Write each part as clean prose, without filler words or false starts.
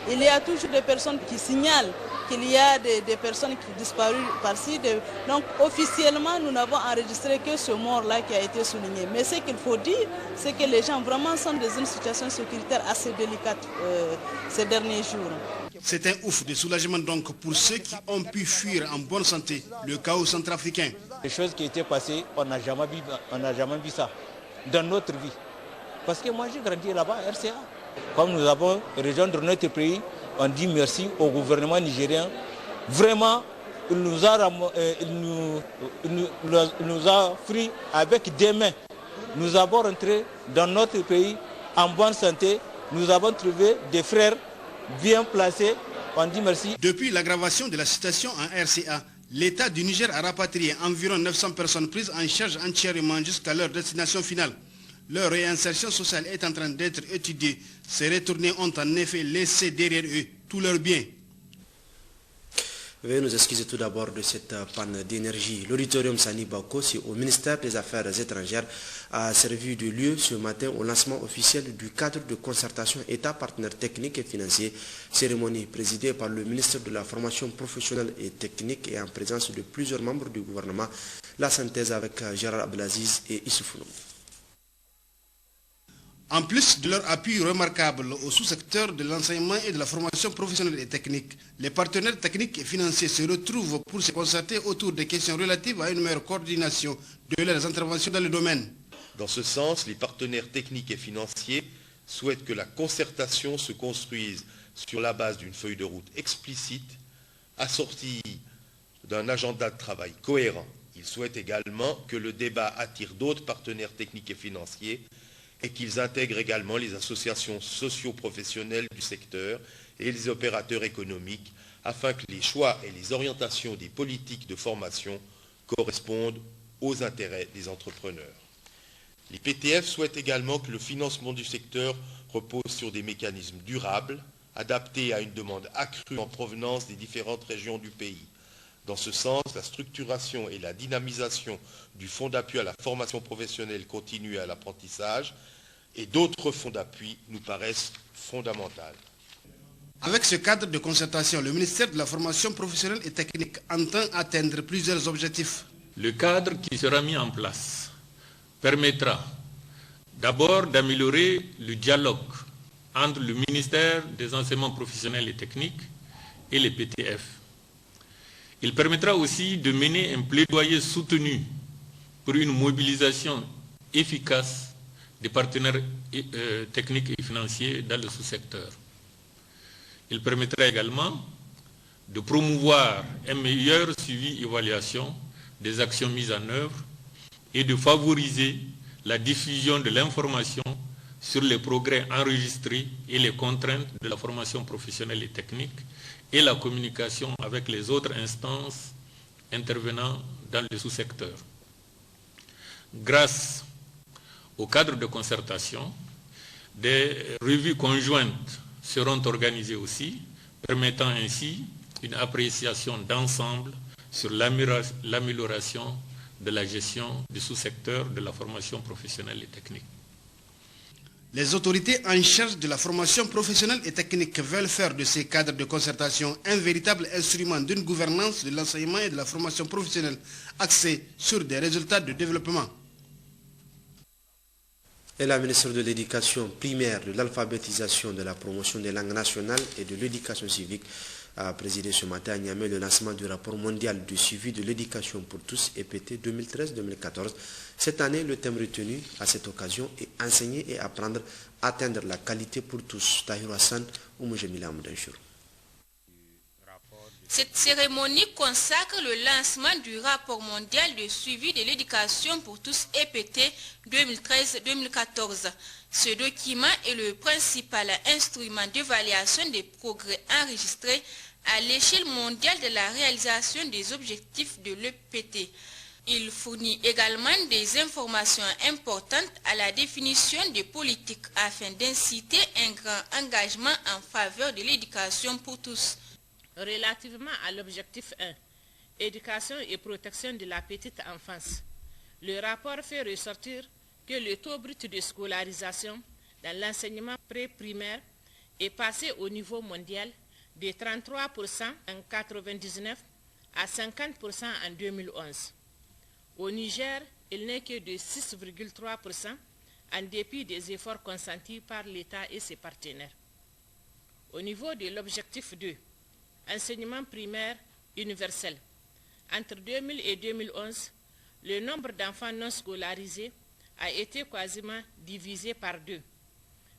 Il y a toujours des personnes qui signalent qu'il y a des personnes qui ont disparu par-ci. Donc officiellement, nous n'avons enregistré que ce mort-là qui a été souligné. Mais ce qu'il faut dire, c'est que les gens vraiment sont dans une situation sécuritaire assez délicate ces derniers jours. C'est un ouf de soulagement donc pour ceux qui ont pu fuir en bonne santé le chaos centrafricain. Les choses qui étaient passées, on n'a jamais vu ça dans notre vie. Parce que moi j'ai grandi là-bas, RCA. Comme nous avons rejoindre notre pays, on dit merci au gouvernement nigérien. Vraiment, il nous a pris avec des mains. Nous avons rentré dans notre pays en bonne santé. Nous avons trouvé des frères bien placés. On dit merci. Depuis l'aggravation de la situation en RCA, l'État du Niger a rapatrié environ 900 personnes prises en charge entièrement jusqu'à leur destination finale. Leur réinsertion sociale est en train d'être étudiée. Ces retournés ont en effet laissé derrière eux tous leurs biens. Veuillez nous excuser tout d'abord de cette panne d'énergie. L'auditorium Sani Bakossi au ministère des Affaires étrangères a servi de lieu ce matin au lancement officiel du cadre de concertation État partenaire technique et financier, cérémonie présidée par le ministre de la formation professionnelle et technique et en présence de plusieurs membres du gouvernement. La synthèse avec Gérard Abdelaziz et Issoufounou. En plus de leur appui remarquable au sous-secteur de l'enseignement et de la formation professionnelle et technique, les partenaires techniques et financiers se retrouvent pour se concerter autour des questions relatives à une meilleure coordination de leurs interventions dans le domaine. Dans ce sens, les partenaires techniques et financiers souhaitent que la concertation se construise sur la base d'une feuille de route explicite, assortie d'un agenda de travail cohérent. Ils souhaitent également que le débat attire d'autres partenaires techniques et financiers et qu'ils intègrent également les associations socio-professionnelles du secteur et les opérateurs économiques afin que les choix et les orientations des politiques de formation correspondent aux intérêts des entrepreneurs. Les PTF souhaitent également que le financement du secteur repose sur des mécanismes durables, adaptés à une demande accrue en provenance des différentes régions du pays. Dans ce sens, la structuration et la dynamisation du fonds d'appui à la formation professionnelle continue et à l'apprentissage et d'autres fonds d'appui nous paraissent fondamentales. Avec ce cadre de concertation, le ministère de la formation professionnelle et technique entend atteindre plusieurs objectifs. Le cadre qui sera mis en place permettra d'abord d'améliorer le dialogue entre le ministère des enseignements professionnels et techniques et les PTF. Il permettra aussi de mener un plaidoyer soutenu pour une mobilisation efficace des partenaires techniques et financiers dans le sous-secteur. Il permettra également de promouvoir un meilleur suivi et évaluation des actions mises en œuvre et de favoriser la diffusion de l'information sur les progrès enregistrés et les contraintes de la formation professionnelle et technique et la communication avec les autres instances intervenant dans le sous-secteur. Grâce au cadre de concertation, des revues conjointes seront organisées aussi, permettant ainsi une appréciation d'ensemble sur l'amélioration de la gestion du sous-secteur de la formation professionnelle et technique. Les autorités en charge de la formation professionnelle et technique veulent faire de ces cadres de concertation un véritable instrument d'une gouvernance de l'enseignement et de la formation professionnelle axée sur des résultats de développement. Et la ministre de l'Éducation primaire, de l'alphabétisation, de la promotion des langues nationales et de l'éducation civique a présidé ce matin à Niamey le lancement du rapport mondial du suivi de l'éducation pour tous EPT 2013-2014. Cette année, le thème retenu à cette occasion est enseigner et apprendre, atteindre la qualité pour tous. Tahir Hassan, Oumougemila Moudanchour. Cette cérémonie consacre le lancement du rapport mondial de suivi de l'éducation pour tous EPT 2013-2014. Ce document est le principal instrument d'évaluation des progrès enregistrés à l'échelle mondiale de la réalisation des objectifs de l'EPT. Il fournit également des informations importantes à la définition des politiques afin d'inciter un grand engagement en faveur de l'éducation pour tous. Relativement à l'objectif 1, éducation et protection de la petite enfance, le rapport fait ressortir que le taux brut de scolarisation dans l'enseignement pré-primaire est passé au niveau mondial de 33% en 1999 à 50% en 2011. Au Niger, il n'est que de 6,3% en dépit des efforts consentis par l'État et ses partenaires. Au niveau de l'objectif 2, enseignement primaire universel, entre 2000 et 2011, le nombre d'enfants non scolarisés a été quasiment divisé par 2.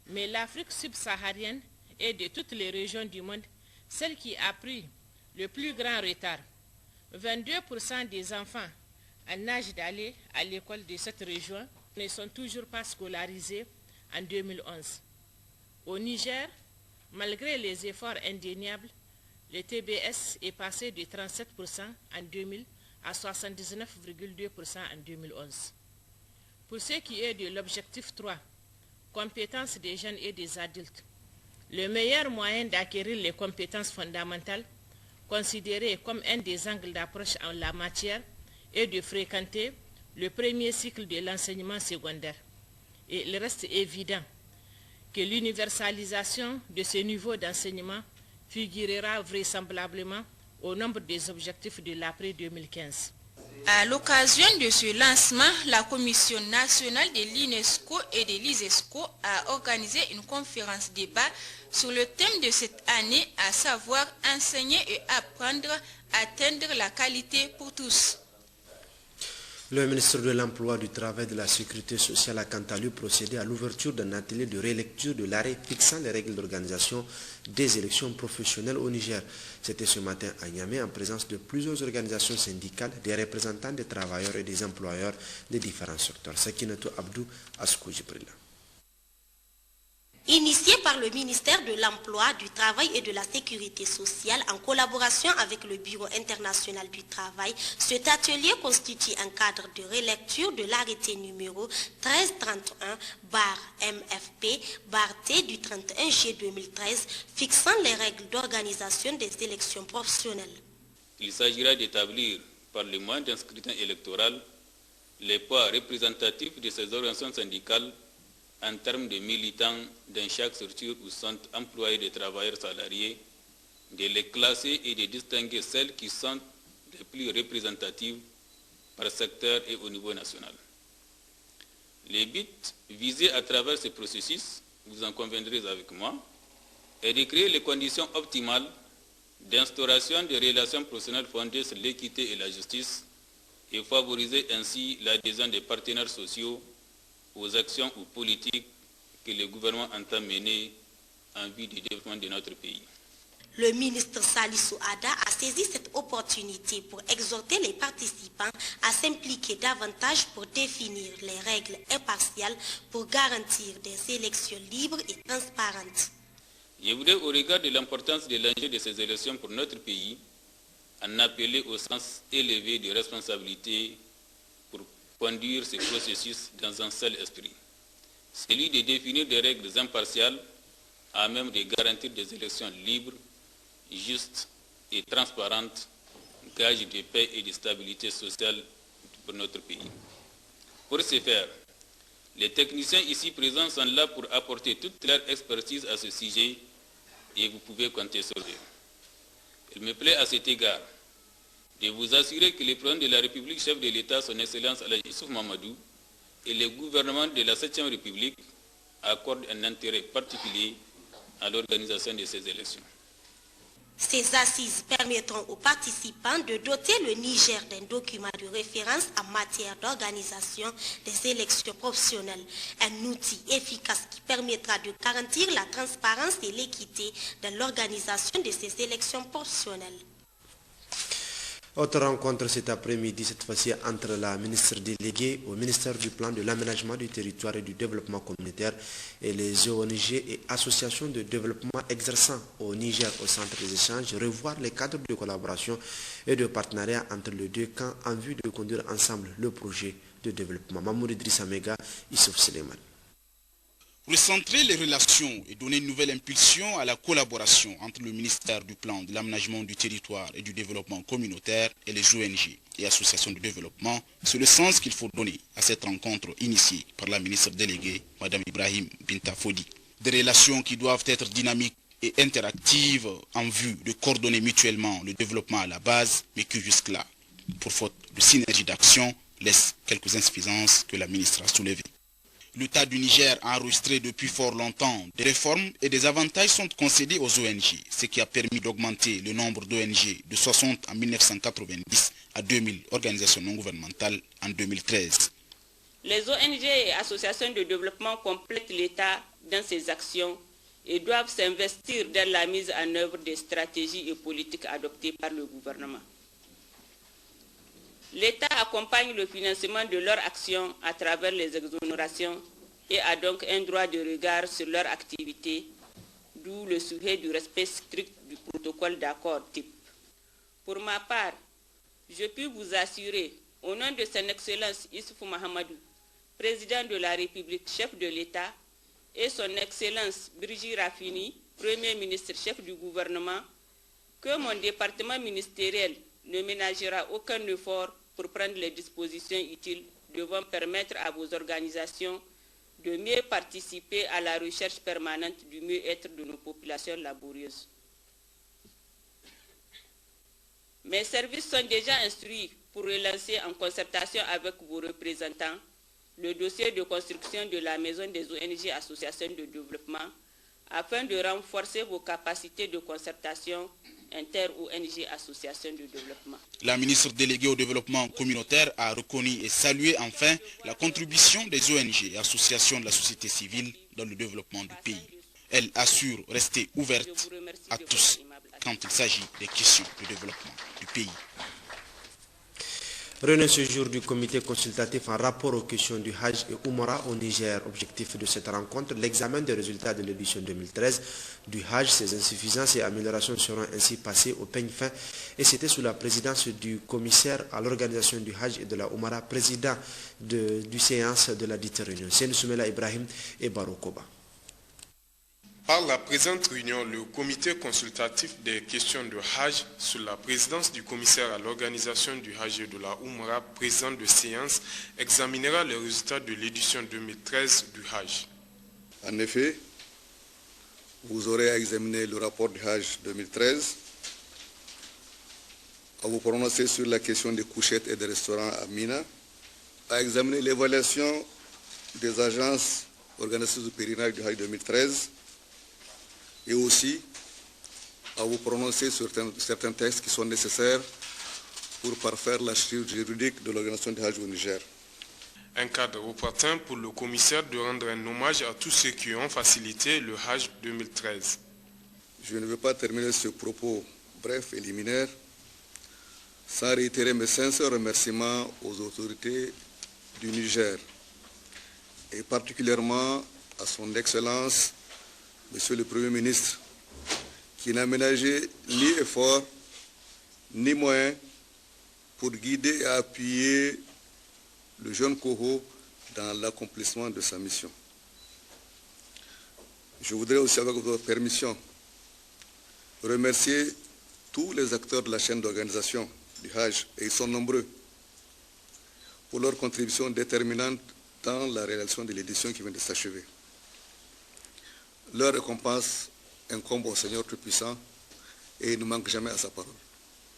Mais l'Afrique subsaharienne est de toutes les régions du monde celle qui a pris le plus grand retard. 22% des enfants en âge d'aller à l'école de cette région ne sont toujours pas scolarisés en 2011. Au Niger, malgré les efforts indéniables, le TBS est passé de 37% en 2000 à 79,2% en 2011. Pour ce qui est de l'objectif 3, compétences des jeunes et des adultes, le meilleur moyen d'acquérir les compétences fondamentales, considéré comme un des angles d'approche en la matière, est de fréquenter le premier cycle de l'enseignement secondaire. Et il reste évident que l'universalisation de ce niveau d'enseignement figurera vraisemblablement au nombre des objectifs de l'après-2015. À l'occasion de ce lancement, la Commission nationale de l'UNESCO et de l'ISESCO a organisé une conférence débat sur le thème de cette année, à savoir enseigner et apprendre, atteindre la qualité pour tous. Le ministre de l'Emploi, du Travail et de la Sécurité sociale a quant à lui procédé à l'ouverture d'un atelier de relecture de l'arrêt fixant les règles d'organisation des élections professionnelles au Niger. C'était ce matin à Niamey en présence de plusieurs organisations syndicales, des représentants des travailleurs et des employeurs des différents secteurs. Sakinatou Abdou Askoujibrila. Initié par le ministère de l'Emploi, du Travail et de la Sécurité sociale en collaboration avec le Bureau international du travail, cet atelier constitue un cadre de relecture de l'arrêté numéro 1331/MFP/T du 31 juillet 2013 fixant les règles d'organisation des élections professionnelles. Il s'agira d'établir par le moyen d'un scrutin électoral les poids représentatifs de ces organisations syndicales en termes de militants dans chaque structure où sont employés des travailleurs salariés, de les classer et de distinguer celles qui sont les plus représentatives par secteur et au niveau national. Le but visé à travers ce processus, vous en conviendrez avec moi, est de créer les conditions optimales d'instauration de relations professionnelles fondées sur l'équité et la justice et favoriser ainsi l'adhésion des partenaires sociaux aux actions ou politiques que le gouvernement entend mener en vue du développement de notre pays. Le ministre Salissou Ada a saisi cette opportunité pour exhorter les participants à s'impliquer davantage pour définir les règles impartiales pour garantir des élections libres et transparentes. Je voudrais, au regard de l'importance de l'enjeu de ces élections pour notre pays, en appeler au sens élevé de responsabilité pour conduire ce processus dans un seul esprit, celui de définir des règles impartiales à même de garantir des élections libres, justes et transparentes, gage de paix et de stabilité sociale pour notre pays. Pour ce faire, les techniciens ici présents sont là pour apporter toute leur expertise à ce sujet et vous pouvez compter sur eux. Il me plaît à cet égard de vous assurer que le président de la République, chef de l'État, son Excellence Alhaji Issoufou Mahamadou, et le gouvernement de la 7e République accordent un intérêt particulier à l'organisation de ces élections. Ces assises permettront aux participants de doter le Niger d'un document de référence en matière d'organisation des élections professionnelles, un outil efficace qui permettra de garantir la transparence et l'équité dans l'organisation de ces élections professionnelles. Autre rencontre cet après-midi, cette fois-ci entre la ministre déléguée au ministère du Plan de l'Aménagement du Territoire et du Développement communautaire et les ONG et associations de développement exerçant au Niger au centre des échanges, revoir les cadres de collaboration et de partenariat entre les deux camps en vue de conduire ensemble le projet de développement. Mamoud Idrissa Mega, Issouf Suleiman. Recentrer les relations et donner une nouvelle impulsion à la collaboration entre le ministère du Plan de l'Aménagement du Territoire et du Développement communautaire et les ONG et associations de développement, c'est le sens qu'il faut donner à cette rencontre initiée par la ministre déléguée, Mme Ibrahim Binta Fodi. Des relations qui doivent être dynamiques et interactives en vue de coordonner mutuellement le développement à la base, mais que jusque-là, pour faute de synergie d'action, laisse quelques insuffisances que la ministre a soulevées. L'État du Niger a enregistré depuis fort longtemps des réformes et des avantages sont concédés aux ONG, ce qui a permis d'augmenter le nombre d'ONG de 60 en 1990 à 2000 organisations non gouvernementales en 2013. Les ONG et associations de développement complètent l'État dans ses actions et doivent s'investir dans la mise en œuvre des stratégies et politiques adoptées par le gouvernement. L'État accompagne le financement de leurs actions à travers les exonérations et a donc un droit de regard sur leur activité, d'où le souhait du respect strict du protocole d'accord type. Pour ma part, je puis vous assurer, au nom de son Excellence Issoufou Mahamadou, Président de la République, chef de l'État, et son Excellence Birji Rafini, Premier ministre chef du gouvernement, que mon département ministériel ne ménagera aucun effort pour prendre les dispositions utiles devant permettre à vos organisations de mieux participer à la recherche permanente du mieux-être de nos populations laborieuses. Mes services sont déjà instruits pour relancer en concertation avec vos représentants le dossier de construction de la maison des ONG associations de développement afin de renforcer vos capacités de concertation inter-ONG associations de développement. La ministre déléguée au développement communautaire a reconnu et salué enfin la contribution des ONG et associations de la société civile dans le développement du pays. Elle assure rester ouverte à tous quand il s'agit des questions de développement du pays. Réunion ce jour du comité consultatif en rapport aux questions du Hajj et Oumra au Niger. Objectif de cette rencontre, l'examen des résultats de l'édition 2013 du Hajj. Ses insuffisances et améliorations seront ainsi passées au peigne fin. Et c'était sous la présidence du commissaire à l'organisation du Hajj et de la Oumra, président du séance de la dite réunion. C'est Soumela Ibrahim et Barokoba. Par la présente réunion, le comité consultatif des questions de Hajj, sous la présidence du commissaire à l'organisation du Hajj et de la Oumra, président de séance, examinera les résultats de l'édition 2013 du Hajj. En effet, vous aurez à examiner le rapport du Hajj 2013, à vous prononcer sur la question des couchettes et des restaurants à Mina, à examiner l'évaluation des agences organisatrices du pèlerinage du Hajj 2013, et aussi à vous prononcer sur certains textes qui sont nécessaires pour parfaire la structure juridique de l'organisation du Hajj au Niger. Un cadre opportun pour le commissaire de rendre un hommage à tous ceux qui ont facilité le Hajj 2013. Je ne veux pas terminer ce propos bref et liminaire sans réitérer mes sincères remerciements aux autorités du Niger et particulièrement à son Excellence Monsieur le Premier ministre, qui n'a ménagé ni effort, ni moyens pour guider et appuyer le jeune Koho dans l'accomplissement de sa mission. Je voudrais aussi, avec votre permission, remercier tous les acteurs de la chaîne d'organisation du Hajj, et ils sont nombreux, pour leur contribution déterminante dans la réalisation de l'édition qui vient de s'achever. Leur récompense incombe au Seigneur Tout-Puissant et il ne manque jamais à sa parole.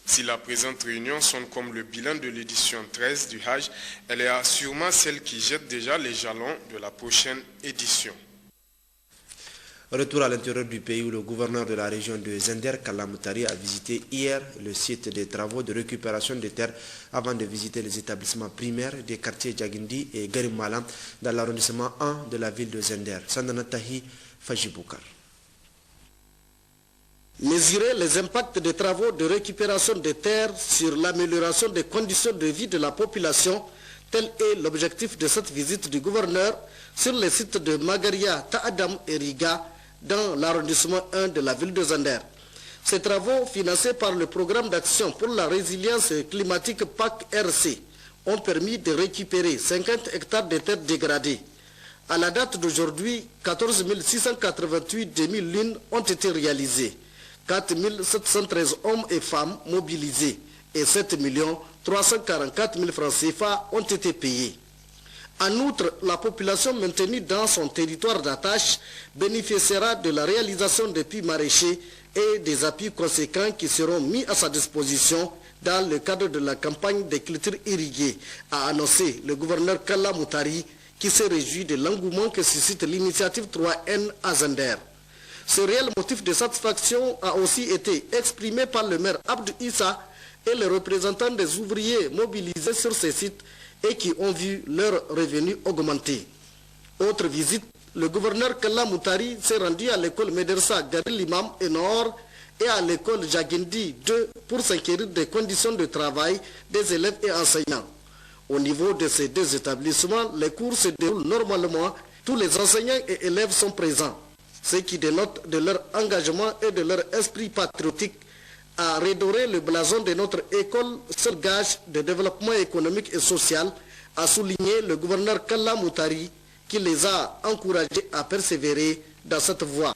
Si la présente réunion sonne comme le bilan de l'édition 13 du Hajj, elle est sûrement celle qui jette déjà les jalons de la prochaine édition. Retour à l'intérieur du pays où le gouverneur de la région de Zender, Kalamoutari, a visité hier le site des travaux de récupération des terres avant de visiter les établissements primaires des quartiers Djagindi et Garimala dans l'arrondissement 1 de la ville de Zender. Sandanatahi Fajiboukar. Mesurer les impacts des travaux de récupération des terres sur l'amélioration des conditions de vie de la population, tel est l'objectif de cette visite du gouverneur sur les sites de Magaria, Taadam et Riga dans l'arrondissement 1 de la ville de Zender. Ces travaux, financés par le programme d'action pour la résilience climatique PAC-RC, ont permis de récupérer 50 hectares de terres dégradées. À la date d'aujourd'hui, 14 688 demi-lunes ont été réalisées, 4 713 hommes et femmes mobilisés et 7 344 000 francs CFA ont été payés. En outre, la population maintenue dans son territoire d'attache bénéficiera de la réalisation des puits maraîchers et des appuis conséquents qui seront mis à sa disposition dans le cadre de la campagne des cultures irriguées, a annoncé le gouverneur Kalla Moutari, qui se réjouit de l'engouement que suscite l'initiative 3N à Zender. Ce réel motif de satisfaction a aussi été exprimé par le maire Abdou Issa et les représentants des ouvriers mobilisés sur ces sites et qui ont vu leurs revenus augmenter. Autre visite, le gouverneur Kalla Moutari s'est rendu à l'école Medersa Garil Imam et Nord et à l'école Jaguindi 2 pour s'inquiéter des conditions de travail des élèves et enseignants. Au niveau de ces deux établissements, les cours se déroulent normalement, tous les enseignants et élèves sont présents, ce qui dénote de leur engagement et de leur esprit patriotique à redorer le blason de notre école, seul gage de développement économique et social, a souligné le gouverneur Kalla Moutari, qui les a encouragés à persévérer dans cette voie.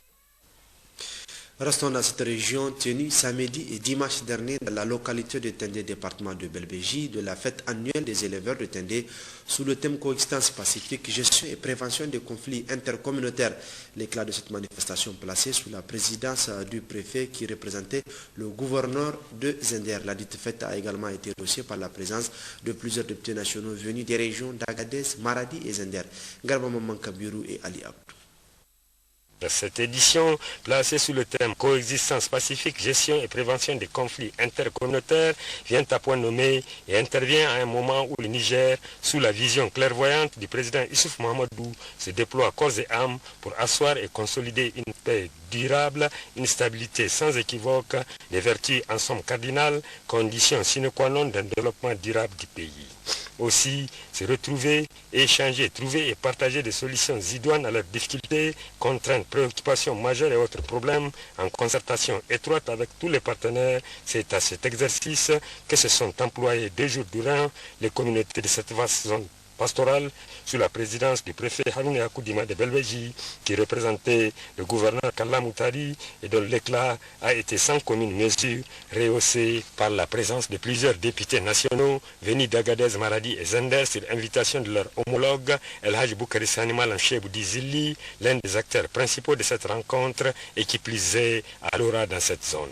Restons dans cette région tenue samedi et dimanche dernier dans la localité de Tendé, département de Belbéji, de la fête annuelle des éleveurs de Tendé sous le thème coexistence pacifique, gestion et prévention des conflits intercommunautaires. L'éclat de cette manifestation placée sous la présidence du préfet qui représentait le gouverneur de Zender. La dite fête a également été reçue par la présence de plusieurs députés nationaux venus des régions d'Agadez, Maradi et Zender. Garba Maman Kabiru et Ali Abdou. Cette édition, placée sous le thème coexistence pacifique, gestion et prévention des conflits intercommunautaires, vient à point nommé et intervient à un moment où le Niger, sous la vision clairvoyante du président Issouf Mahamadou, se déploie corps et âme pour asseoir et consolider une paix durable, une stabilité sans équivoque, des vertus en somme cardinales, conditions sine qua non d'un développement durable du pays. Aussi, se retrouver, échanger, trouver et partager des solutions idoines à leurs difficultés, contraintes, préoccupations majeures et autres problèmes, en concertation étroite avec tous les partenaires. C'est à cet exercice que se sont employés 2 jours durant les communautés de cette vaste zone pastorale sous la présidence du préfet Harouna Yakoudima de Belbéji, qui représentait le gouverneur Kalla Moutari et dont l'éclat a été sans commune mesure rehaussé par la présence de plusieurs députés nationaux venus d'Agadez, Maradi et Zender sur invitation de leur homologue El Haj Boukari Sanimal Ncheboudi Zilli, l'un des acteurs principaux de cette rencontre et qui plussait à l'aura dans cette zone.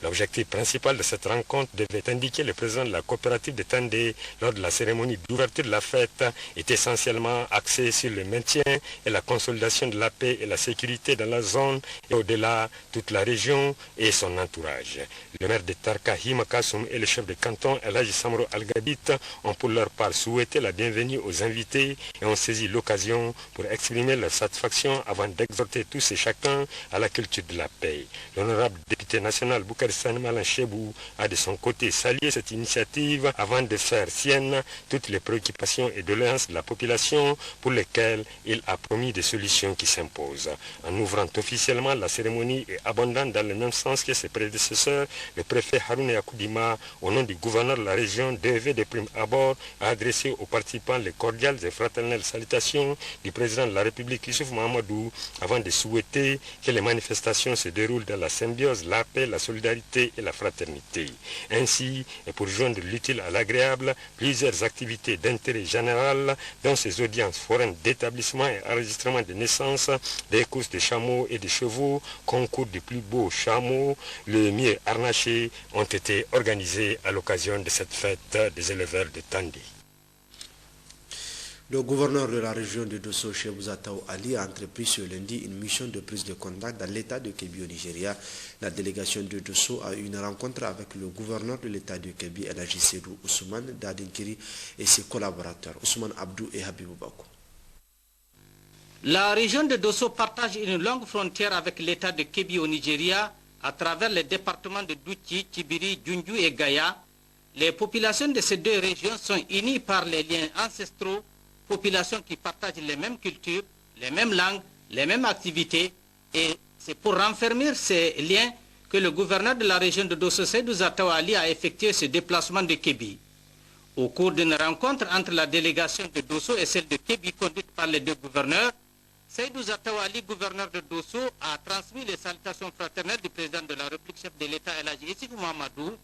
L'objectif principal de cette rencontre devait indiquer le président de la coopérative de Tendé lors de la cérémonie d'ouverture de la fête est essentiellement axé sur le maintien et la consolidation de la paix et la sécurité dans la zone et au-delà toute la région et son entourage. Le maire de Tarka, Hima Kassoum, et le chef de canton, El Hadji Samro Al-Gadit, ont pour leur part souhaité la bienvenue aux invités et ont saisi l'occasion pour exprimer leur satisfaction avant d'exhorter tous et chacun à la culture de la paix. L'honorable député national Boukari Sanimal Nchebou a de son côté salué cette initiative avant de faire sienne toutes les préoccupations et doléances de la population pour lesquelles il a promis des solutions qui s'imposent. En ouvrant officiellement la cérémonie et abondant dans le même sens que ses prédécesseurs, le préfet Harouna Yakoudima, au nom du gouverneur de la région, devait de prime abord adresser aux participants les cordiales et fraternelles salutations du président de la République Issouf Mahamadou avant de souhaiter que les manifestations se déroulent dans la symbiose, la paix, la solidarité et la fraternité. Ainsi, et pour joindre l'utile à l'agréable, plusieurs activités d'intérêt général dans ces audiences foraines d'établissement et enregistrement de naissance, des courses de chameaux et de chevaux, concours du plus beau chameau, le mieux harnaché, ont été organisés à l'occasion de cette fête des éleveurs de Tandé. Le gouverneur de la région de Dosso, Chebuzatao Ali, a entrepris ce lundi une mission de prise de contact dans l'état de Kebbi au Nigeria. La délégation de Dosso a eu une rencontre avec le gouverneur de l'état de Kebbi, El Hadji Seydou Ousmane Dadinkiri, et ses collaborateurs, Ousmane Abdou et Habibou Bakou. La région de Dosso partage une longue frontière avec l'état de Kebbi au Nigeria à travers les départements de Douti, Tibiri, Djundju et Gaya. Les populations de ces deux régions sont unies par les liens ancestraux, populations qui partagent les mêmes cultures, les mêmes langues, les mêmes activités, et c'est pour renfermer ces liens que le gouverneur de la région de Dosso, Seydou Zatao Ali, a effectué ce déplacement de Kebbi. Au cours d'une rencontre entre la délégation de Dosso et celle de Kebbi conduite par les deux gouverneurs, Seydou Zatao Ali, gouverneur de Dosso, a transmis les salutations fraternelles du président de la République, chef de l'État El Hadji Issoufou Mahamadou.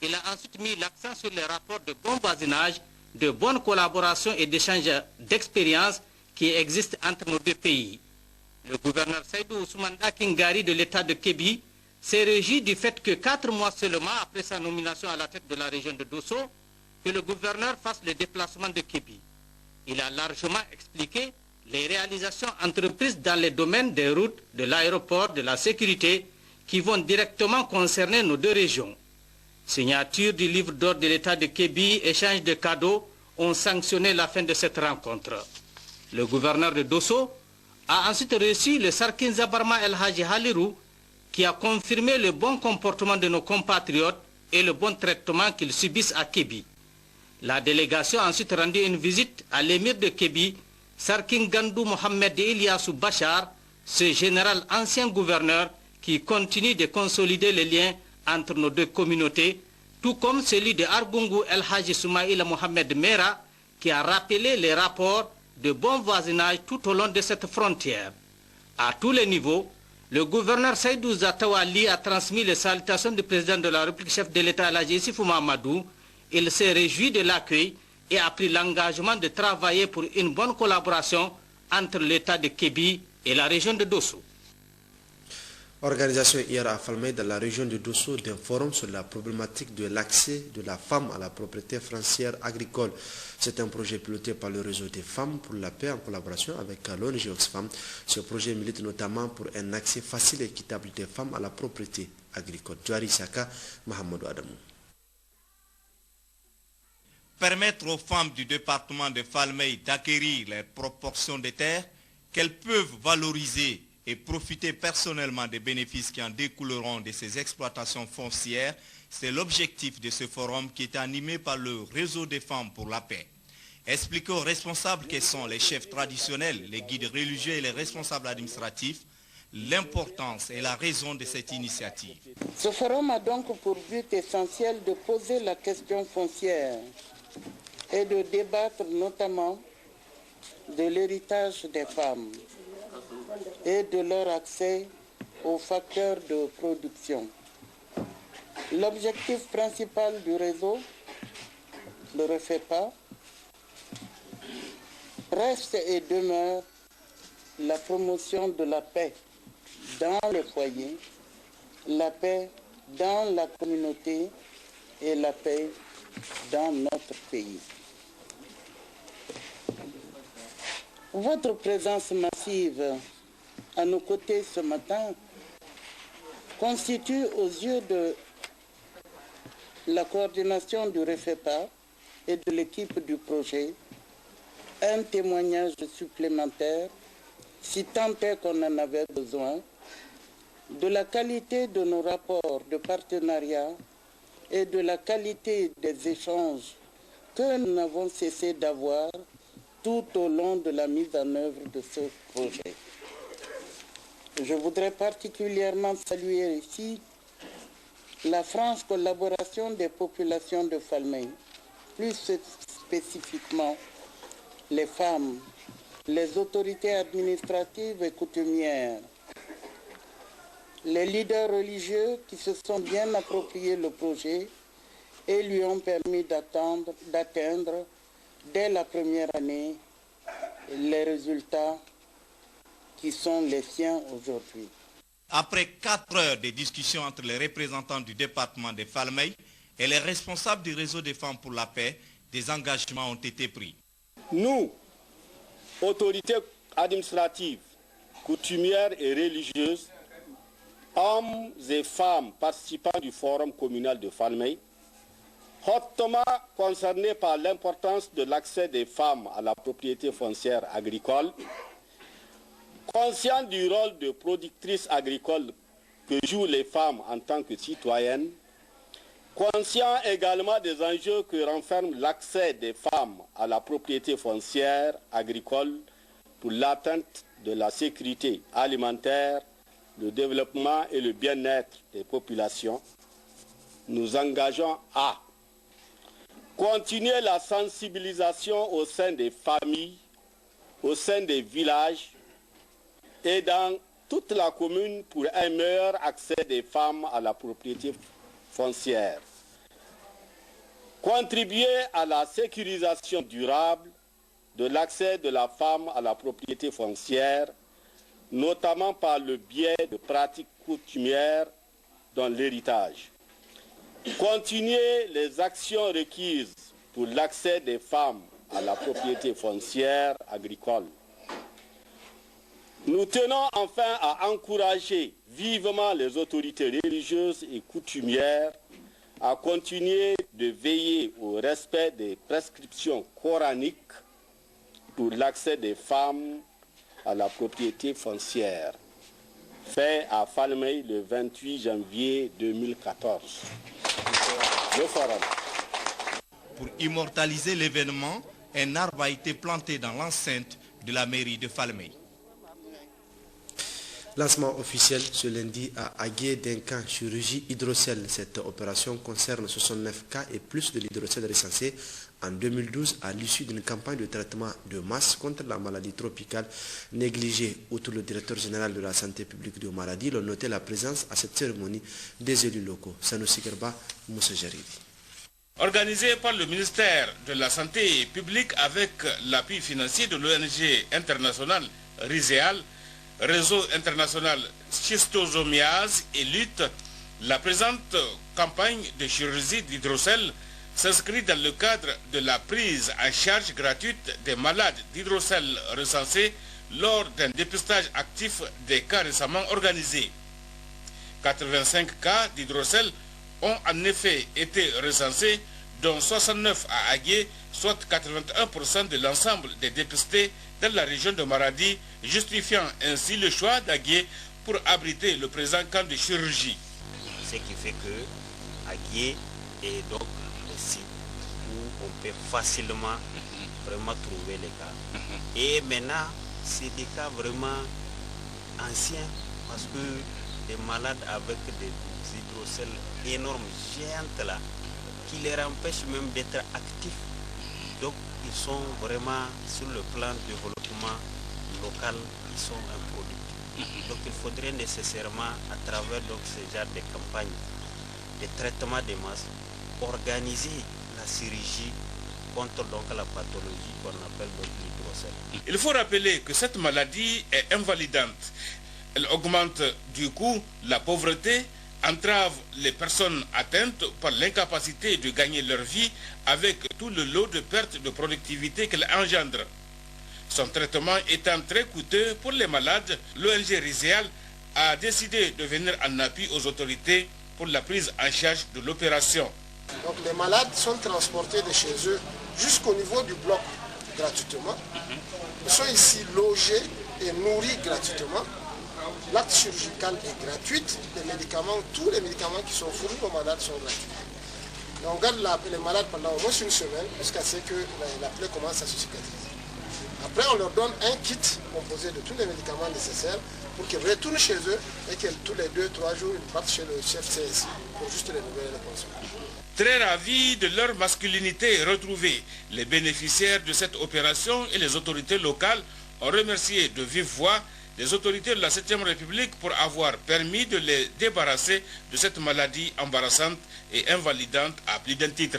Il a ensuite mis l'accent sur les rapports de bon voisinage de bonne collaboration et d'échange d'expériences qui existent entre nos deux pays. Le gouverneur Seydou Ousmane Kingari de l'État de Kébi s'est réjoui du fait que 4 mois seulement après sa nomination à la tête de la région de Dosso, que le gouverneur fasse le déplacement de Kébi. Il a largement expliqué les réalisations entreprises dans les domaines des routes, de l'aéroport, de la sécurité, qui vont directement concerner nos deux régions. Signature du livre d'ordre de l'État de Kébi, échange de cadeaux ont sanctionné la fin de cette rencontre. Le gouverneur de Dosso a ensuite reçu le Sarkin Zabarma El Haji Halirou, qui a confirmé le bon comportement de nos compatriotes et le bon traitement qu'ils subissent à Kébi. La délégation a ensuite rendu une visite à l'émir de Kébi, Sarkin Gandou Mohamed Ilyassou Bachar, ce général ancien gouverneur qui continue de consolider les liens entre nos deux communautés, tout comme celui de Argungu El Haji Soumaïla Mohamed Mera, qui a rappelé les rapports de bon voisinage tout au long de cette frontière. À tous les niveaux, le gouverneur Seydou Zatawali a transmis les salutations du président de la République, chef de l'État Alhaji Issifou Mahamadou. Il s'est réjoui de l'accueil et a pris l'engagement de travailler pour une bonne collaboration entre l'État de Kébi et la région de Dosso. Organisation hier à Falmey dans la région de Dosso d'un forum sur la problématique de l'accès de la femme à la propriété foncière agricole. C'est un projet piloté par le réseau des femmes pour la paix en collaboration avec l'ONG Oxfam. Ce projet milite notamment pour un accès facile et équitable des femmes à la propriété agricole. Djouari Saka, Mahamadou Adamou. Permettre aux femmes du département de Falmey d'acquérir les proportions de terres qu'elles peuvent valoriser et profiter personnellement des bénéfices qui en découleront de ces exploitations foncières, c'est l'objectif de ce forum qui est animé par le réseau des femmes pour la paix. Expliquer aux responsables quels sont les chefs traditionnels, les guides religieux et les responsables administratifs, l'importance et la raison de cette initiative. Ce forum a donc pour but essentiel de poser la question foncière et de débattre notamment de l'héritage des femmes et de leur accès aux facteurs de production. L'objectif principal du réseau, le REFEPA, reste et demeure la promotion de la paix dans les foyers, la paix dans la communauté et la paix dans notre pays. Votre présence massive à nos côtés ce matin constitue aux yeux de la coordination du REFEPA et de l'équipe du projet un témoignage supplémentaire, si tant est qu'on en avait besoin, de la qualité de nos rapports de partenariat et de la qualité des échanges que nous n'avons cessé d'avoir tout au long de la mise en œuvre de ce projet. Je voudrais particulièrement saluer ici la franche collaboration des populations de Falmey, plus spécifiquement les femmes, les autorités administratives et coutumières, les leaders religieux qui se sont bien appropriés le projet et lui ont permis d'atteindre dès la première année les résultats qui sont les siens aujourd'hui. Après 4 heures de discussion entre les représentants du département de Falmey et les responsables du réseau des femmes pour la paix, des engagements ont été pris. Nous, autorités administratives, coutumières et religieuses, hommes et femmes participants du forum communal de Falmey, hautement concernés par l'importance de l'accès des femmes à la propriété foncière agricole, conscients du rôle de productrices agricoles que jouent les femmes en tant que citoyennes, conscients également des enjeux que renferme l'accès des femmes à la propriété foncière agricole pour l'atteinte de la sécurité alimentaire, le développement et le bien-être des populations, nous engageons à continuer la sensibilisation au sein des familles, au sein des villages et dans toute la commune pour un meilleur accès des femmes à la propriété foncière. contribuer à la sécurisation durable de l'accès de la femme à la propriété foncière, notamment par le biais de pratiques coutumières dans l'héritage. Continuer les actions requises pour l'accès des femmes à la propriété foncière agricole. Nous tenons enfin à encourager vivement les autorités religieuses et coutumières à continuer de veiller au respect des prescriptions coraniques pour l'accès des femmes à la propriété foncière, fait à Falmey le 28 janvier 2014. Le forum. Pour immortaliser l'événement, un arbre a été planté dans l'enceinte de la mairie de Falmey. Lancement officiel ce lundi à Agué d'un camp chirurgie hydrocèle. Cette opération concerne 69 cas et plus de l'hydrocèle recensé en 2012 à l'issue d'une campagne de traitement de masse contre la maladie tropicale négligée. Outre le directeur général de la santé publique de Maradi, l'on notait la présence à cette cérémonie des élus locaux. Sanoussi Gerba, Moussa Jaridi. Organisé par le ministère de la Santé publique avec l'appui financier de l'ONG internationale RISEAL, Réseau international schistosomiase et lutte, la présente campagne de chirurgie d'hydrocèle s'inscrit dans le cadre de la prise en charge gratuite des malades d'hydrocèle recensés lors d'un dépistage actif des cas récemment organisés. 85 cas d'hydrocèle ont en effet été recensés, dont 69 à Agué, soit 81% de l'ensemble des dépistés dans la région de Maradi, justifiant ainsi le choix d'Agué pour abriter le présent camp de chirurgie. Ce qui fait que Agué est donc le site où on peut facilement vraiment trouver les cas. Et maintenant, c'est des cas vraiment anciens parce que des malades avec des hydrocèles énormes, géantes là, qui les empêchent même d'être actifs. Donc ils sont vraiment sur le plan de développement local, ils sont improductifs. Donc il faudrait nécessairement à travers donc, ce genre de campagnes de traitement des masses, organiser la chirurgie contre donc, la pathologie qu'on appelle l'hydrocèle. Il faut rappeler que cette maladie est invalidante. Elle augmente du coup la pauvreté, entrave les personnes atteintes par l'incapacité de gagner leur vie avec tout le lot de pertes de productivité qu'elle engendre. Son traitement étant très coûteux pour les malades, l'ONG RISEAL a décidé de venir en appui aux autorités pour la prise en charge de l'opération. Donc les malades sont transportés de chez eux jusqu'au niveau du bloc gratuitement. Ils sont ici logés et nourris gratuitement. L'acte chirurgical est gratuit, les médicaments, tous les médicaments qui sont fournis aux malades sont gratuits. Et on garde les malades pendant au moins une semaine jusqu'à ce que la plaie commence à se cicatriser. Après, on leur donne un kit composé de tous les médicaments nécessaires pour qu'ils retournent chez eux et que tous les 2-3 jours, ils partent chez le chef CSI pour juste les nouvelles les consommer. Très ravis de leur masculinité retrouvée, les bénéficiaires de cette opération et les autorités locales ont remercié de vive voix les autorités de la 7e République pour avoir permis de les débarrasser de cette maladie embarrassante et invalidante à plus d'un titre.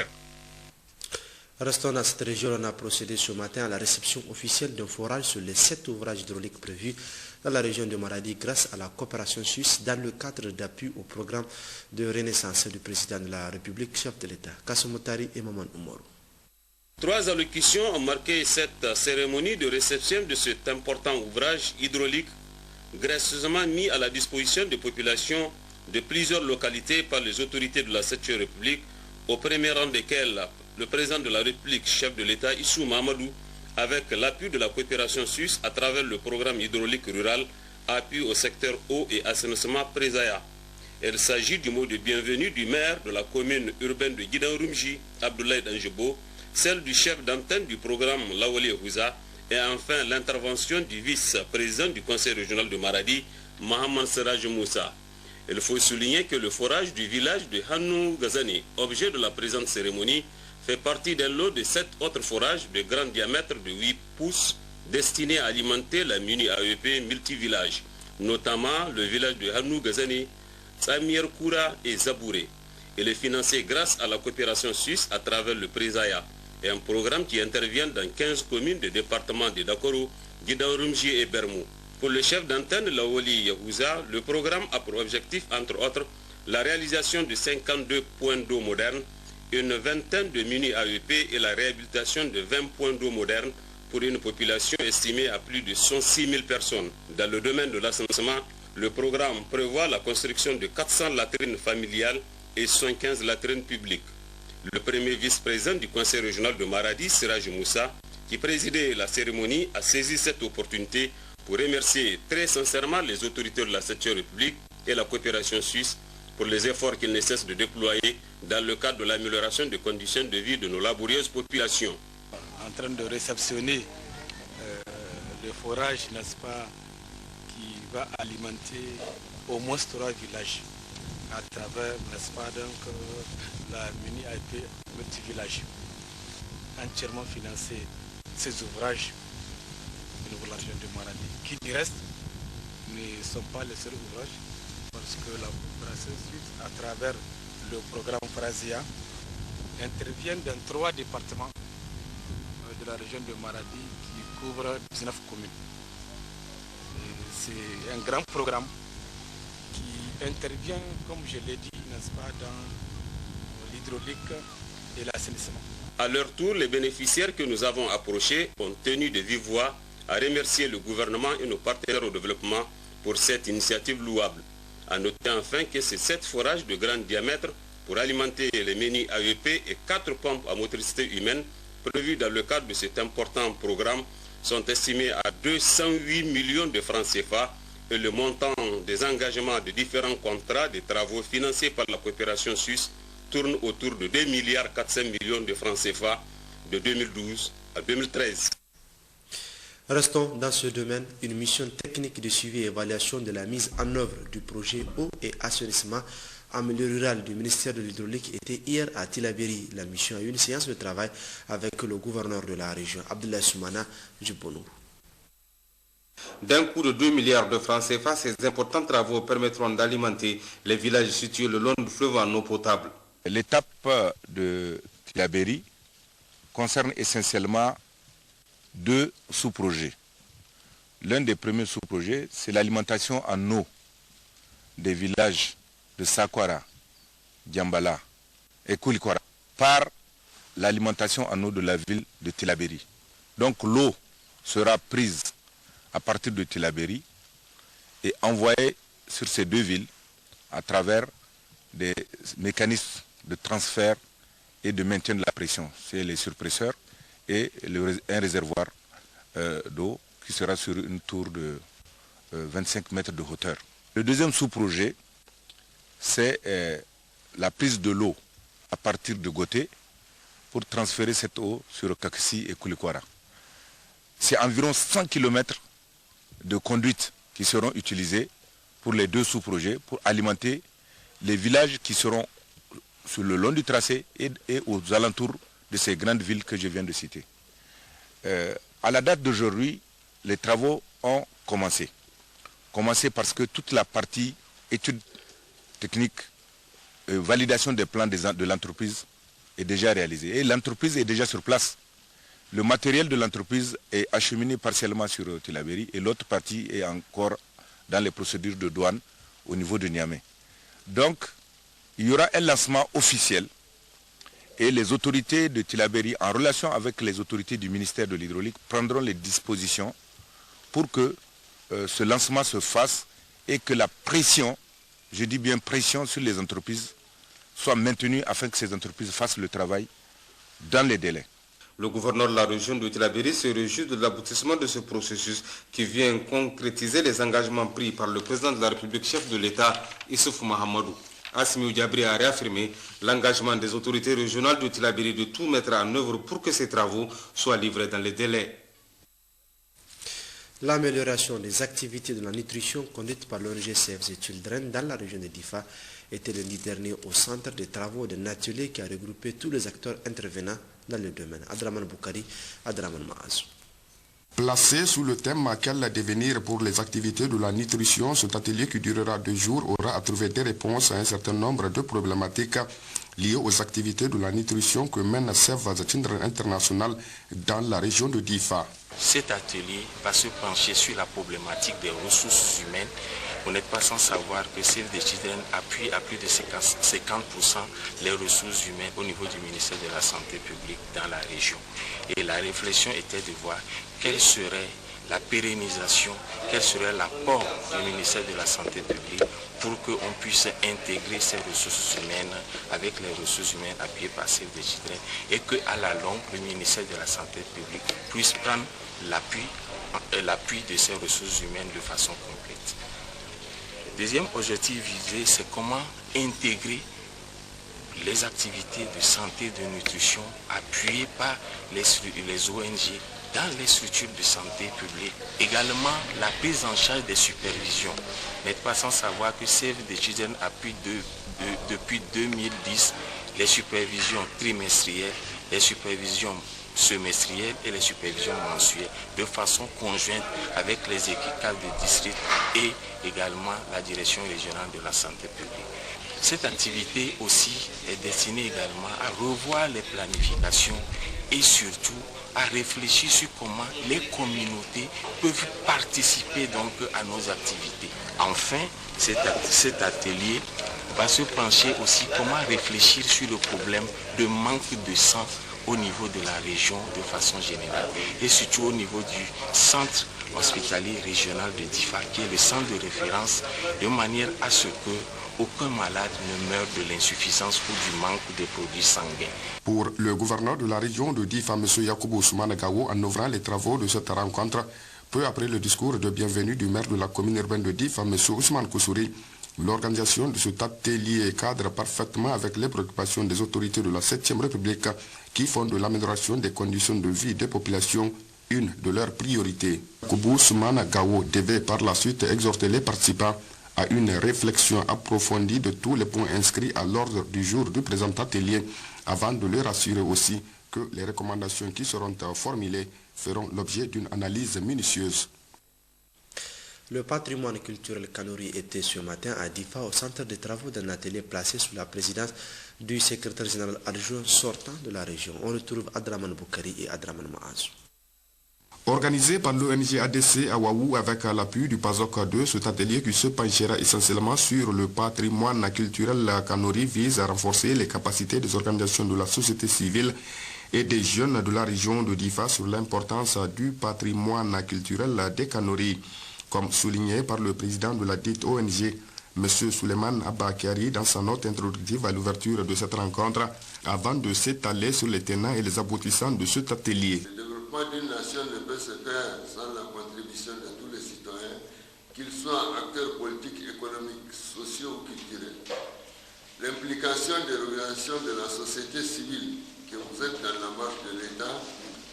Restons dans cette région, on a procédé ce matin à la réception officielle d'un forage sur les 7 ouvrages hydrauliques prévus dans la région de Maradi grâce à la coopération suisse dans le cadre d'appui au programme de renaissance du président de la République, chef de l'État, Kassoumotari et Maman Oumarou. 3 allocutions ont marqué cette cérémonie de réception de cet important ouvrage hydraulique gracieusement mis à la disposition des populations de plusieurs localités par les autorités de la 7e République, au premier rang desquelles le président de la République, chef de l'État, Issou Mahamadou, avec l'appui de la coopération suisse à travers le programme hydraulique rural, appui au secteur eau et assainissement Présaya. Il s'agit du mot de bienvenue du maire de la commune urbaine de Guidan-Rumji, Abdoulaye Danjebo, celle du chef d'antenne du programme Lawali Houza et enfin l'intervention du vice-président du conseil régional de Maradi, Mohamed Seraj Moussa. Il faut souligner que le forage du village de Hanou Gazani, objet de la présente cérémonie, fait partie d'un lot de 7 autres forages de grand diamètre de 8 pouces destinés à alimenter la mini-AEP multivillage, notamment le village de Hanou Gazani, Samir Koura et Zabouré. Elle est financée grâce à la coopération suisse à travers le Présaya et un programme qui intervient dans 15 communes des départements de Dakoro, Guidan-Rumji et Bermou. Pour le chef d'antenne Lawoli Yahouza, le programme a pour objectif, entre autres, la réalisation de 52 points d'eau modernes, une vingtaine de mini-AEP et la réhabilitation de 20 points d'eau modernes pour une population estimée à plus de 106 000 personnes. Dans le domaine de l'assainissement, le programme prévoit la construction de 400 latrines familiales et 115 latrines publiques. Le premier vice-président du conseil régional de Maradi, Siraj Moussa, qui présidait la cérémonie, a saisi cette opportunité pour remercier très sincèrement les autorités de la 7e République et la coopération suisse pour les efforts qu'ils ne cessent de déployer dans le cadre de l'amélioration des conditions de vie de nos laborieuses populations. En train de réceptionner le forage, n'est-ce pas, qui va alimenter au moins 3 villages à travers, n'est-ce pas, donc la mini-IP multivillage, entièrement financé ces ouvrages au niveau de la région de Maradi, qui du reste ne sont pas les seuls ouvrages, parce que la coopération suisse, à travers le programme Prasia, intervient dans 3 départements de la région de Maradi qui couvre 19 communes. C'est un grand programme qui intervient, comme je l'ai dit, n'est-ce pas, dans l'hydraulique et l'assainissement. À leur tour, les bénéficiaires que nous avons approchés ont tenu de vive voix à remercier le gouvernement et nos partenaires au développement pour cette initiative louable. À noter enfin que ces 7 forages de grand diamètre pour alimenter les mini AEP et 4 pompes à motricité humaine prévus dans le cadre de cet important programme sont estimés à 208 millions de francs CFA et le montant des engagements de différents contrats de travaux financés par la coopération suisse tourne autour de 2,4 milliards de francs CFA de 2012 à 2013. Restons dans ce domaine. Une mission technique de suivi et évaluation de la mise en œuvre du projet eau et assainissement en milieu rural du ministère de l'Hydraulique était hier à Tilaberi. La mission a eu une séance de travail avec le gouverneur de la région, Abdoulaye Soumana Djibonou. D'un coût de 2 milliards de francs CFA, ces importants travaux permettront d'alimenter les villages situés le long du fleuve en eau potable. L'étape de Tilaberi concerne essentiellement 2 sous-projets. L'un des premiers sous-projets, c'est l'alimentation en eau des villages de Sakwara, Diambala et Koulikwara par l'alimentation en eau de la ville de Tilaberi. Donc l'eau sera prise à partir de Tilaberi et envoyée sur ces 2 villes à travers des mécanismes de transfert et de maintien de la pression. C'est les surpresseurs et un réservoir d'eau qui sera sur une tour de 25 mètres de hauteur. Le deuxième sous-projet, c'est la prise de l'eau à partir de Goté pour transférer cette eau sur Kaksi et Koulikwara. C'est environ 100 km de conduites qui seront utilisées pour les 2 sous-projets pour alimenter les villages qui seront sur le long du tracé et aux alentours de ces grandes villes que je viens de citer. À la date d'aujourd'hui, les travaux ont commencé. Commencé parce que toute la partie études techniques, validation des plans de l'entreprise est déjà réalisée. Et l'entreprise est déjà sur place. Le matériel de l'entreprise est acheminé partiellement sur Tilaberi et l'autre partie est encore dans les procédures de douane au niveau de Niamey. Donc, il y aura un lancement officiel et les autorités de Tilaberi, en relation avec les autorités du ministère de l'Hydraulique, prendront les dispositions pour que ce lancement se fasse et que la pression, je dis bien pression sur les entreprises, soit maintenue afin que ces entreprises fassent le travail dans les délais. Le gouverneur de la région de Tilaberi se réjouit de l'aboutissement de ce processus qui vient concrétiser les engagements pris par le président de la République, chef de l'État, Issoufou Mahamadou. Assimi Diabri a réaffirmé l'engagement des autorités régionales de Tilaberi de tout mettre en œuvre pour que ces travaux soient livrés dans les délais. L'amélioration des activités de la nutrition conduite par l'ONG Save the Children dans la région de Difa était lundi dernier au centre des travaux d'un atelier qui a regroupé tous les acteurs intervenants dans le domaine. Adraman Boukari, Adraman Maazou. Placé sous le thème « Quel devenir pour les activités de la nutrition ?», cet atelier qui durera 2 jours aura à trouver des réponses à un certain nombre de problématiques liées aux activités de la nutrition que mène Save the Children International dans la région de Difa. Cet atelier va se pencher sur la problématique des ressources humaines. Vous n'êtes pas sans savoir que Save the Children appuie à plus de 50% les ressources humaines au niveau du ministère de la Santé publique dans la région. Et la réflexion était de voir quelle serait la pérennisation, quel serait l'apport du ministère de la Santé publique pour qu'on puisse intégrer ces ressources humaines avec les ressources humaines appuyées par Save the Children et qu'à la longue, le ministère de la Santé publique puisse prendre l'appui de ces ressources humaines de façon complète. Deuxième objectif visé, c'est comment intégrer les activités de santé et de nutrition appuyées par les ONG dans les structures de santé publique. Également, la prise en charge des supervisions. N'êtes pas sans savoir que Save the Children appuie depuis 2010 les supervisions trimestrielles, les supervisions semestrielles et les supervisions mensuelles de façon conjointe avec les équipes cadres de district et également la direction régionale de la santé publique. Cette activité aussi est destinée également à revoir les planifications et surtout à réfléchir sur comment les communautés peuvent participer donc à nos activités. Enfin, cet atelier va se pencher aussi comment réfléchir sur le problème de manque de sang au niveau de la région de façon générale et surtout au niveau du centre hospitalier régional de Difa qui est le centre de référence de manière à ce que aucun malade ne meurt de l'insuffisance ou du manque de produits sanguins. Pour le gouverneur de la région de Difa, M. Yakubu Ousmane Gao, en ouvrant les travaux de cette rencontre, peu après le discours de bienvenue du maire de la commune urbaine de Difa, M. Ousmane Koussouri, l'organisation de cet atelier cadre parfaitement avec les préoccupations des autorités de la 7e République qui font de l'amélioration des conditions de vie des populations une de leurs priorités. Yakubu Ousmane Gao devait par la suite exhorter les participants à une réflexion approfondie de tous les points inscrits à l'ordre du jour du présent atelier, avant de leur assurer aussi que les recommandations qui seront formulées feront l'objet d'une analyse minutieuse. Le patrimoine culturel Kanuri était ce matin à Difa au centre de travaux d'un atelier placé sous la présidence du secrétaire général adjoint sortant de la région. On retrouve Adraman Boukari et Adraman Maaz. Organisé par l'ONG ADC à Waouh avec l'appui du PASOK 2, cet atelier qui se penchera essentiellement sur le patrimoine culturel Kanuri vise à renforcer les capacités des organisations de la société civile et des jeunes de la région de Difa sur l'importance du patrimoine culturel des Kanuri. Comme souligné par le président de la dite ONG, M. Souleymane Abakari, dans sa note introductive à l'ouverture de cette rencontre, avant de s'étaler sur les tenants et les aboutissants de cet atelier. Le développement d'une nation ne peut se faire sans la contribution de tous les citoyens, qu'ils soient acteurs politiques, économiques, sociaux ou culturels. L'implication des organisations de la société civile, que vous êtes dans la marche de l'État,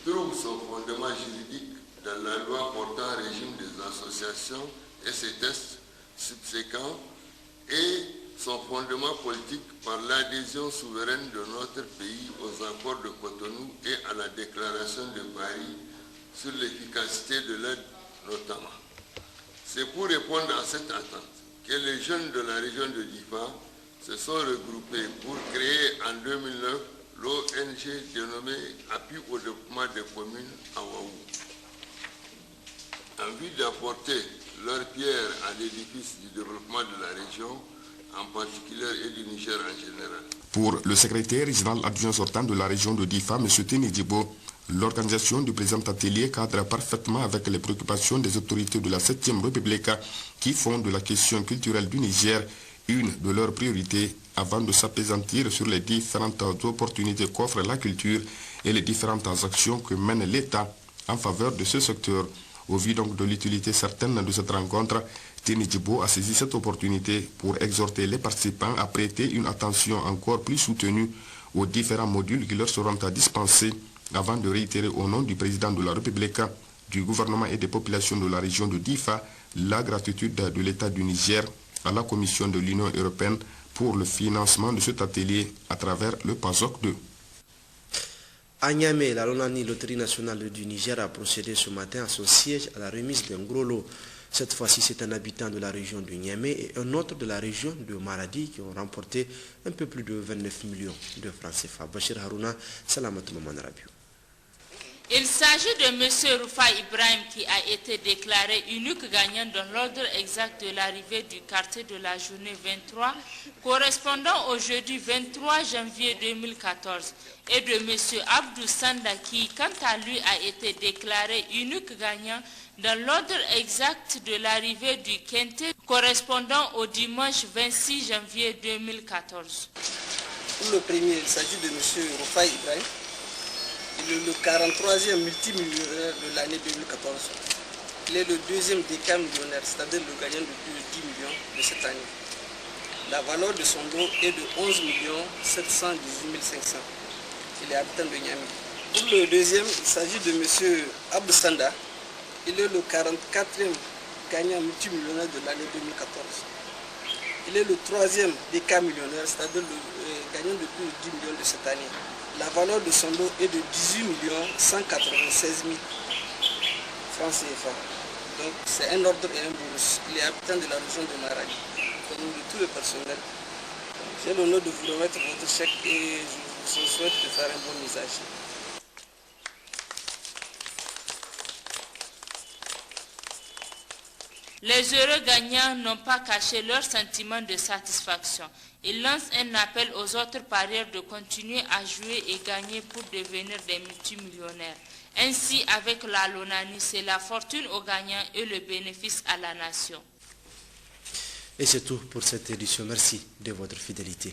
trouve son fondement juridique dans la loi portant régime des associations et ses tests subséquents et son fondement politique par l'adhésion souveraine de notre pays aux accords de Cotonou et à la déclaration de Paris sur l'efficacité de l'aide notamment. C'est pour répondre à cette attente que les jeunes de la région de Difa se sont regroupés pour créer en 2009 l'ONG dénommée Appui au développement des communes à Waouh, en vue d'apporter leur pierre à l'édifice du développement de la région, en particulier et du Niger en général. Pour le secrétaire régional adjoint sortant de la région de Difa, M. Tini Djibo, l'organisation du présent atelier cadre parfaitement avec les préoccupations des autorités de la 7e République qui font de la question culturelle du Niger une de leurs priorités avant de s'appesantir sur les différentes opportunités qu'offre la culture et les différentes actions que mène l'État en faveur de ce secteur. Au vu donc de l'utilité certaine de cette rencontre, Tini Djibo a saisi cette opportunité pour exhorter les participants à prêter une attention encore plus soutenue aux différents modules qui leur seront dispensés avant de réitérer au nom du président de la République, du gouvernement et des populations de la région de Difa la gratitude de l'État du Niger à la Commission de l'Union européenne pour le financement de cet atelier à travers le PASOK 2. À Niamey, la Lonani, Loterie nationale du Niger, a procédé ce matin à son siège à la remise d'un gros lot. Cette fois-ci, c'est un habitant de la région de Niamey et un autre de la région de Maradi qui ont remporté un peu plus de 29 millions de francs CFA. Bachir Harouna, Salamatou Maman Rabiou. Il s'agit de M. Roufa Ibrahim qui a été déclaré unique gagnant dans l'ordre exact de l'arrivée du quartier de la journée 23, correspondant au jeudi 23 janvier 2014, et de M. Abdou Sanda qui, quant à lui, a été déclaré unique gagnant dans l'ordre exact de l'arrivée du quintet, correspondant au dimanche 26 janvier 2014. Pour le premier, il s'agit de M. Roufa Ibrahim. Il est le 43e multimillionnaire de l'année 2014. Il est le deuxième décamillionnaire, c'est-à-dire le gagnant de plus de 10 millions de cette année. La valeur de son lot est de 11 718 500. Il est habitant de Niamey. Pour le deuxième, il s'agit de M. Abdou Sanda. Il est le 44e gagnant multimillionnaire de l'année 2014. Il est le troisième décamillionnaire, c'est-à-dire le gagnant de plus de 10 millions de cette année. La valeur de son lot est de 18 196 000 francs CFA. Donc c'est un ordre et un bonus. Il est habitant de la région de Maradi, comme de tout le personnel. J'ai l'honneur de vous remettre votre chèque et je vous souhaite de faire un bon usage. Les heureux gagnants n'ont pas caché leur sentiment de satisfaction. Ils lancent un appel aux autres parieurs de continuer à jouer et gagner pour devenir des multimillionnaires. Ainsi, avec la Lonani, c'est la fortune aux gagnants et le bénéfice à la nation. Et c'est tout pour cette édition. Merci de votre fidélité.